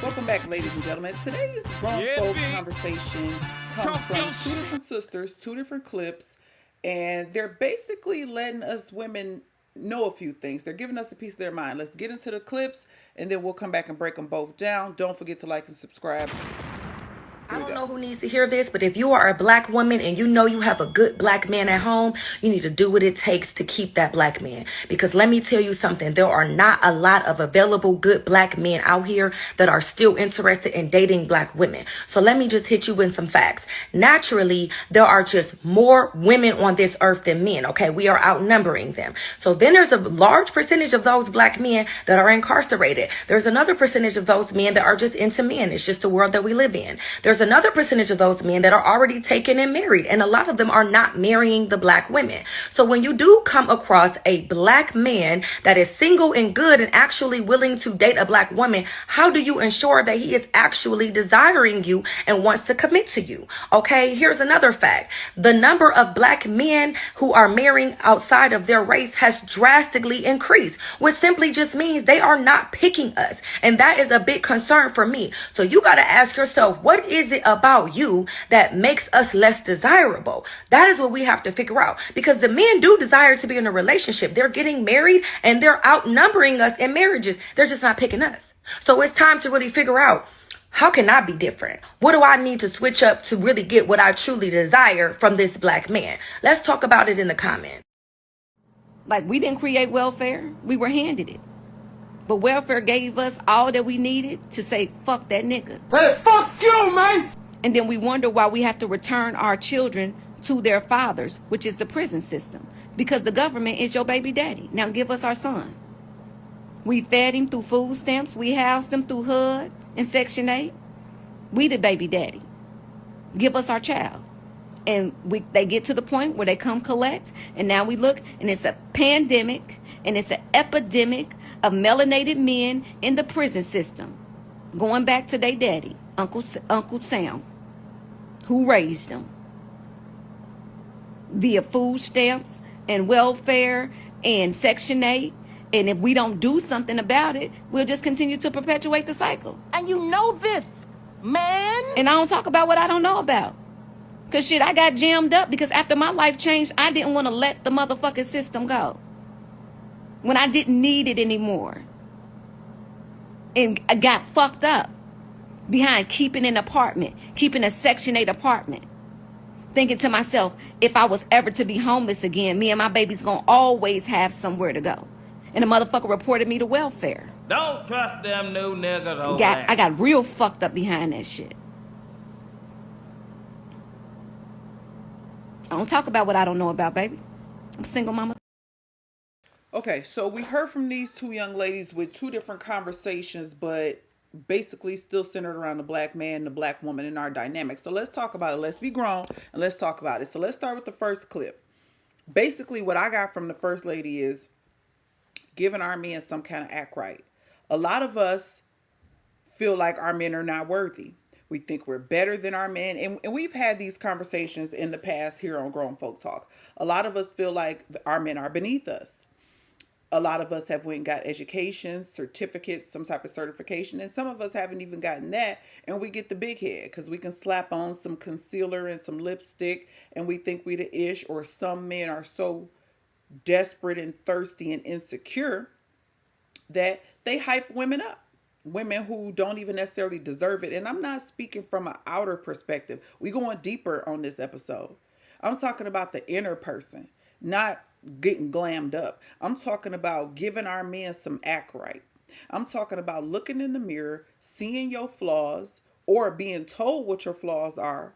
Welcome back, ladies and gentlemen. Today's grown folk conversation comes from two different sisters, two different clips, and they're basically letting us women know a few things. They're giving us a piece of their mind. Let's get into the clips, and then we'll come back and break them both down. Don't forget to like and subscribe. I don't know who needs to hear this, but if you are a black woman and you know you have a good black man at home, you need to do what it takes to keep that black man. Because let me tell you something, there are not a lot of available good black men out here that are still interested in dating black women. So let me just hit you with some facts. Naturally, there are just more women on this earth than men, okay? We are outnumbering them. So then there's a large percentage of those black men that are incarcerated. There's another percentage of those men that are just into men. It's just the world that we live in. There's another percentage of those men that are already taken and married, and a lot of them are not marrying the black women. So when you do come across a black man that is single and good and actually willing to date a black woman, how do you ensure that he is actually desiring you and wants to commit to you? Okay, here's another fact. The number of black men who are marrying outside of their race has drastically increased, which simply just means they are not picking us. And that is a big concern for me. So you got to ask yourself, what is it about you that makes us less desirable? That is what we have to figure out, because the men do desire to be in a relationship. They're getting married and they're outnumbering us in marriages. They're just not picking us. So it's time to really figure out, how can I be different? What do I need to switch up to really get what I truly desire from this black man? Let's talk about it in the comments. Like, we didn't create welfare. We were handed it. But welfare gave us all that we needed to say, fuck that nigga. Hey, fuck you, man! And then we wonder why we have to return our children to their fathers, which is the prison system. Because the government is your baby daddy. Now give us our son. We fed him through food stamps. We housed him through HUD and Section 8. We the baby daddy. Give us our child. And they get to the point where they come collect. And now we look, and it's a pandemic, and it's an epidemic of melanated men in the prison system, going back to their daddy, Uncle Sam, who raised them via food stamps and welfare and Section 8. And if we don't do something about it, we'll just continue to perpetuate the cycle. And you know this, man. And I don't talk about what I don't know about. Because shit, I got jammed up because after my life changed, I didn't want to let the motherfucking system go when I didn't need it anymore. And I got fucked up behind keeping an apartment, keeping a Section 8 apartment. Thinking to myself, if I was ever to be homeless again, me and my baby's gonna always have somewhere to go. And the motherfucker reported me to welfare. Don't trust them new niggas over I got real fucked up behind that shit. I don't talk about what I don't know about, baby. I'm a single mama. Okay, so we heard from these two young ladies with two different conversations, but basically still centered around the black man, the black woman, and our dynamic. So let's talk about it. Let's be grown and let's talk about it. So let's start with the first clip. Basically, what I got from the first lady is giving our men some kind of act right. A lot of us feel like our men are not worthy. We think we're better than our men. And we've had these conversations in the past here on Grown Folk Talk. A lot of us feel like our men are beneath us. A lot of us have went and got educations, certificates, some type of certification. And some of us haven't even gotten that. And we get the big head because we can slap on some concealer and some lipstick and we think we the ish. Or some men are so desperate and thirsty and insecure that they hype women up. Women who don't even necessarily deserve it. And I'm not speaking from an outer perspective. We going deeper on this episode. I'm talking about the inner person, not getting glammed up. I'm talking about giving our men some act right. I'm talking about looking in the mirror, seeing your flaws or being told what your flaws are,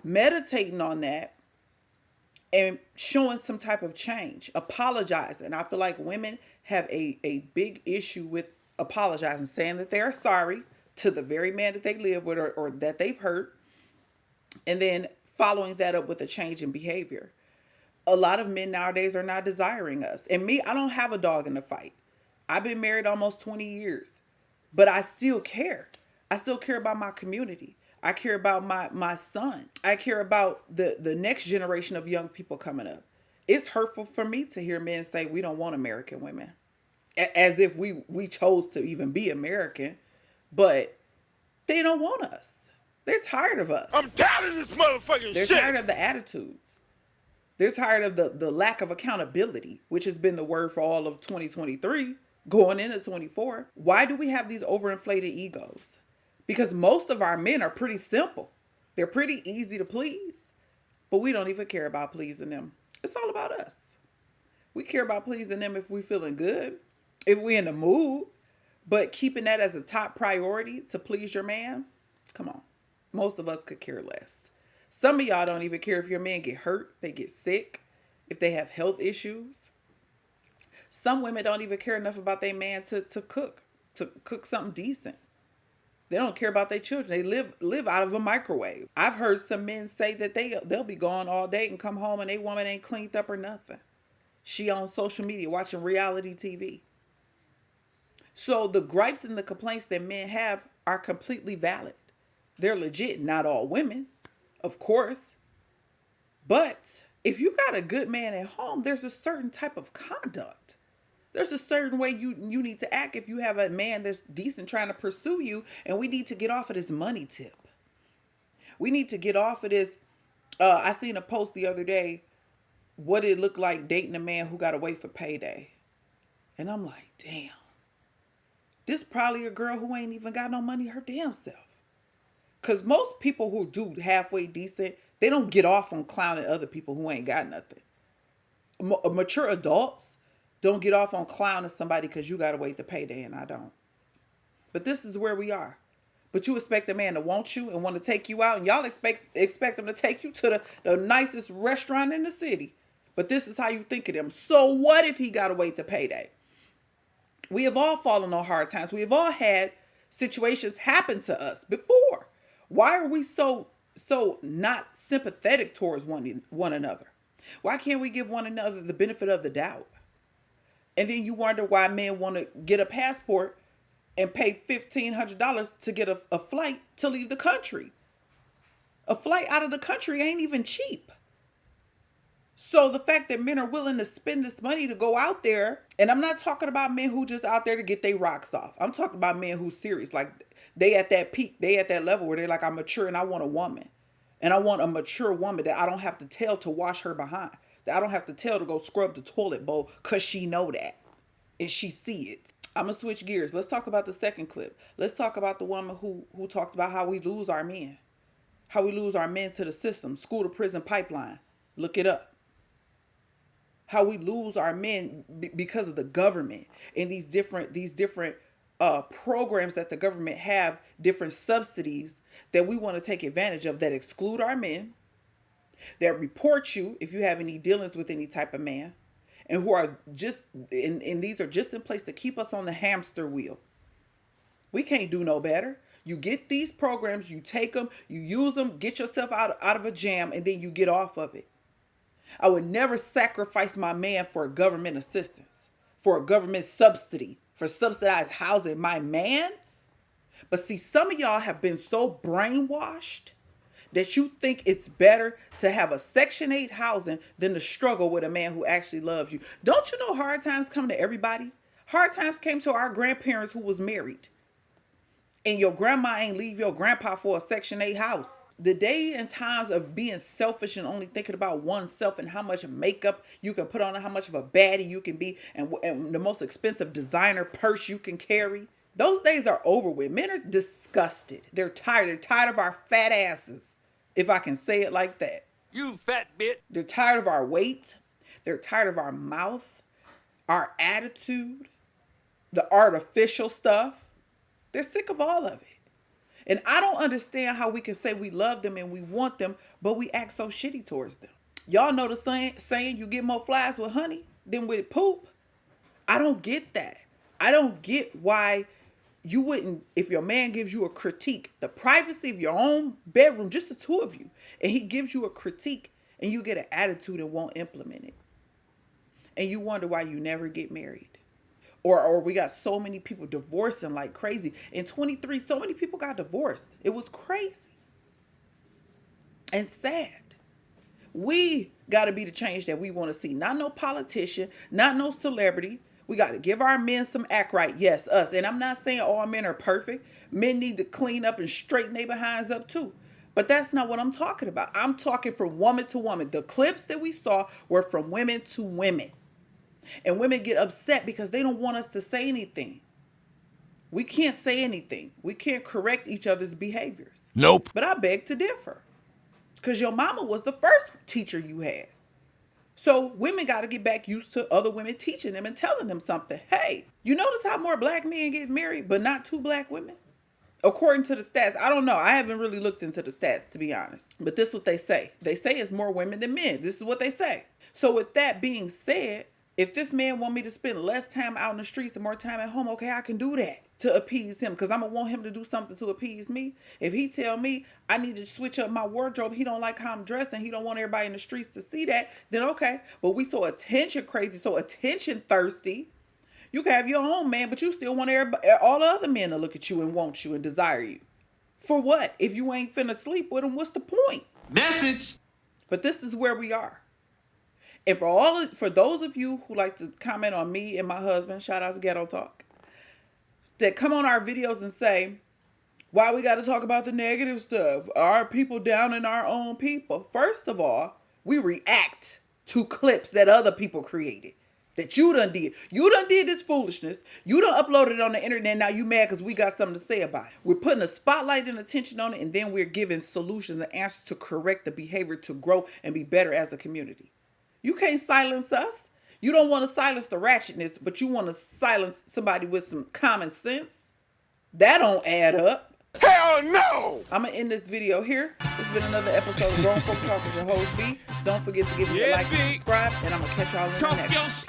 meditating on that, and showing some type of change, apologizing. I feel like women have a big issue with apologizing, saying that they are sorry to the very man that they live with or that they've hurt, and then following that up with a change in behavior. A lot of men nowadays are not desiring us. And me, I don't have a dog in the fight. I've been married almost 20 years, but I still care. I still care about my community. I care about my son. I care about the next generation of young people coming up. It's hurtful for me to hear men say we don't want American women, as if we chose to even be American. But They don't want us. They're tired of us. I'm tired of this motherfucking They're shit. tired of the attitudes. They're tired of the lack of accountability, which has been the word for all of 2023, going into 24. Why do we have these overinflated egos? Because most of our men are pretty simple. They're pretty easy to please, but we don't even care about pleasing them. It's all about us. We care about pleasing them if we're feeling good, if we're in the mood, but keeping that as a top priority to please your man, come on. Most of us could care less. Some of y'all don't even care if your man get hurt, they get sick, if they have health issues. Some women don't even care enough about their man to cook something decent. They don't care about their children. They live out of a microwave. I've heard some men say that they'll be gone all day and come home and they woman ain't cleaned up or nothing. She on social media watching reality TV. So the gripes and the complaints that men have are completely valid. They're legit. Not all women, of course. But if you got a good man at home, there's a certain type of conduct. There's a certain way you need to act if you have a man that's decent trying to pursue you, and we need to get off of this money tip. We need to get off of this. I seen a post the other day, what it looked like dating a man who got to wait for payday. And I'm like, damn. This probably a girl who ain't even got no money her damn self. Because most people who do halfway decent, they don't get off on clowning other people who ain't got nothing. Mature adults don't get off on clowning somebody because you got to wait the payday and I don't. But this is where we are. But you expect a man to want you and want to take you out, and y'all expect them to take you to the nicest restaurant in the city. But this is how you think of them. So what if he got to wait the payday? We have all fallen on hard times. We have all had situations happen to us before. Why are we so not sympathetic towards one another? Why can't we give one another the benefit of the doubt? And then you wonder why men want to get a passport and pay $1,500 to get a flight to leave the country. A flight out of the country ain't even cheap. So the fact that men are willing to spend this money to go out there, and I'm not talking about men who just out there to get their rocks off. I'm talking about men who's serious. Like they at that peak, they at that level where they're like, I'm mature and I want a woman. And I want a mature woman that I don't have to tell to wash her behind. That I don't have to tell to go scrub the toilet bowl because she know that. And she see it. I'm going to switch gears. Let's talk about the second clip. Let's talk about the woman who talked about how we lose our men. How we lose our men to the system. School to prison pipeline. Look it up. How we lose our men because of the government and these different programs that the government have, different subsidies that we want to take advantage of that exclude our men, that report you if you have any dealings with any type of man, and who are just, and these are just in place to keep us on the hamster wheel. We can't do no better. You get these programs, you take them, you use them, get yourself out of a jam, and then you get off of it. I would never sacrifice my man for government assistance, for a government subsidy, for subsidized housing. My man? But see, some of y'all have been so brainwashed that you think it's better to have a Section 8 housing than to struggle with a man who actually loves you. Don't you know hard times come to everybody? Hard times came to our grandparents who was married. And your grandma ain't leave your grandpa for a Section 8 house. The day and times of being selfish and only thinking about oneself and how much makeup you can put on and how much of a baddie you can be and the most expensive designer purse you can carry. Those days are over with. Men are disgusted. They're tired. They're tired of our fat asses, if I can say it like that. You fat bitch. They're tired of our weight. They're tired of our mouth, our attitude, the artificial stuff. They're sick of all of it. And I don't understand how we can say we love them and we want them, but we act so shitty towards them. Y'all know the saying you get more flies with honey than with poop? I don't get that. I don't get why you wouldn't, if your man gives you a critique, the privacy of your own bedroom, just the two of you, and he gives you a critique and you get an attitude and won't implement it. And you wonder why you never get married. Or we got so many people divorcing like crazy. In 23, so many people got divorced. It was crazy and sad. We got to be the change that we want to see. Not no politician, not no celebrity. We got to give our men some act right. Yes, us. And I'm not saying all men are perfect. Men need to clean up and straighten their behinds up too. But that's not what I'm talking about. I'm talking from woman to woman. The clips that we saw were from women to women. And women get upset because they don't want us to say anything. We can't say anything. We can't correct each other's behaviors. Nope. But I beg to differ. Because your mama was the first teacher you had. So women got to get back used to other women teaching them and telling them something. Hey, you notice how more black men get married, but not 2 black women? According to the stats, I don't know. I haven't really looked into the stats, to be honest. But this is what they say. They say it's more women than men. This is what they say. So with that being said, if this man want me to spend less time out in the streets and more time at home, okay, I can do that to appease him because I'm going to want him to do something to appease me. If he tell me I need to switch up my wardrobe, he don't like how I'm dressed and he don't want everybody in the streets to see that, then okay. But we so attention crazy, so attention thirsty. You can have your own man, but you still want everybody, all the other men to look at you and want you and desire you. For what? If you ain't finna sleep with them, what's the point? Message. But this is where we are. And for those of you who like to comment on me and my husband, shout out to Ghetto Talk, that come on our videos and say, why we got to talk about the negative stuff? Are people down in our own people? First of all, we react to clips that other people created. That you done did. You done did this foolishness. You done uploaded it on the internet. Now you mad because we got something to say about it. We're putting a spotlight and attention on it, and then we're giving solutions and answers to correct the behavior to grow and be better as a community. You can't silence us. You don't want to silence the ratchetness, but you want to silence somebody with some common sense. That don't add up. Hell no! I'm going to end this video here. It's been another episode of Grown Folk Talk with your host, B. Don't forget to give me a like and subscribe, and I'm going to catch y'all in the next one.